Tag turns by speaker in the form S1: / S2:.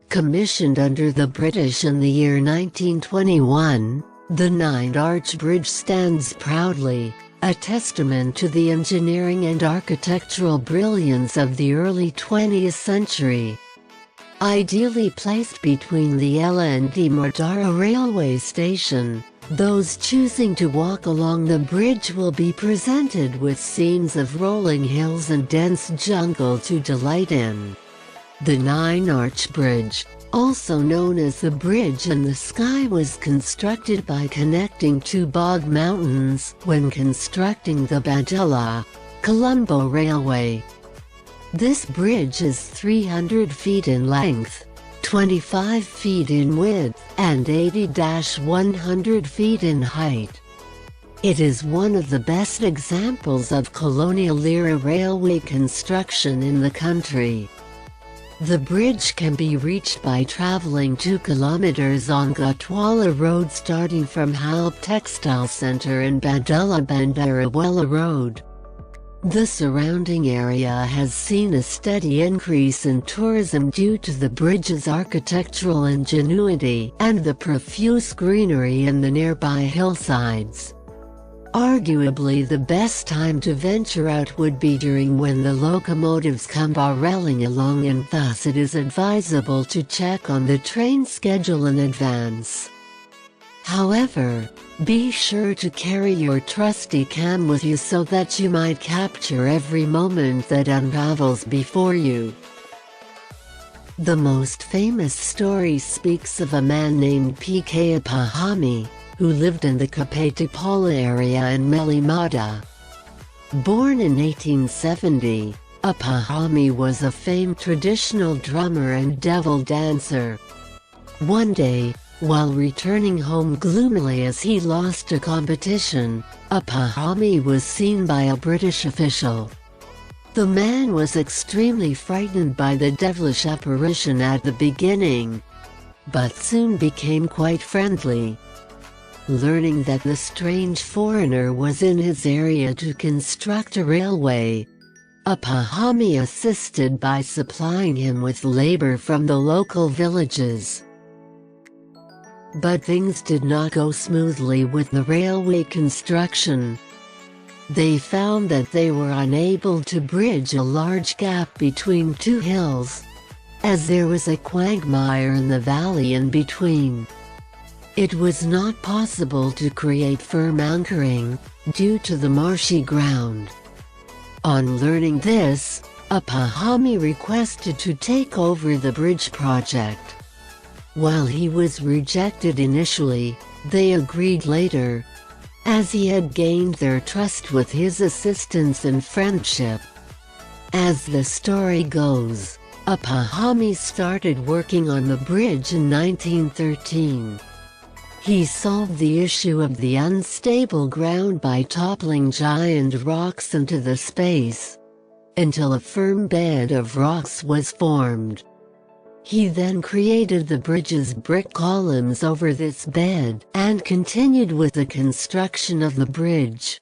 S1: Commissioned under the British in the year 1921, the Nine Arch Bridge stands proudly, a testament to the engineering and architectural brilliance of the early 20th century. Ideally placed between the Helo and Demodara railway station, those choosing to walk along the bridge will be presented with scenes of rolling hills and dense jungle to delight in. The Nine Arch Bridge, also known as the Bridge in the Sky, was constructed by connecting two bog mountains when constructing the Badella-Colombo Railway. This bridge is 300 feet in length, 25 feet in width, and 80-100 feet in height. It is one of the best examples of colonial-era railway construction in the country. The bridge can be reached by traveling 2 kilometers on Gatwala Road starting from Halb Textile Center and Badella Bandarawala Road. The surrounding area has seen a steady increase in tourism due to the bridge's architectural ingenuity and the profuse greenery in the nearby hillsides. Arguably the best time to venture out would be during when the locomotives come barreling along, and thus it is advisable to check on the train schedule in advance. However, be sure to carry your trusty cam with you so that you might capture every moment that unravels before you. The most famous story speaks of a man named P.K. Apahami, who lived in the Kapetipola area in Melimata. Born in 1870, Apahami was a famed traditional drummer and devil dancer. One day, while returning home gloomily as he lost a competition, Apahami was seen by a British official. The man was extremely frightened by the devilish apparition at the beginning, but soon became quite friendly. Learning that the strange foreigner was in his area to construct a railway, Apahami assisted by supplying him with labor from the local villages. But things did not go smoothly with the railway construction. They found that they were unable to bridge a large gap between two hills, as there was a quagmire in the valley in between. It was not possible to create firm anchoring, due to the marshy ground. On learning this, Apahami requested to take over the bridge project. While he was rejected initially, they agreed later, as he had gained their trust with his assistance and friendship. As the story goes, Apahami started working on the bridge in 1913. He solved the issue of the unstable ground by toppling giant rocks into the space, until a firm bed of rocks was formed. He then created the bridge's brick columns over this bed and continued with the construction of the bridge.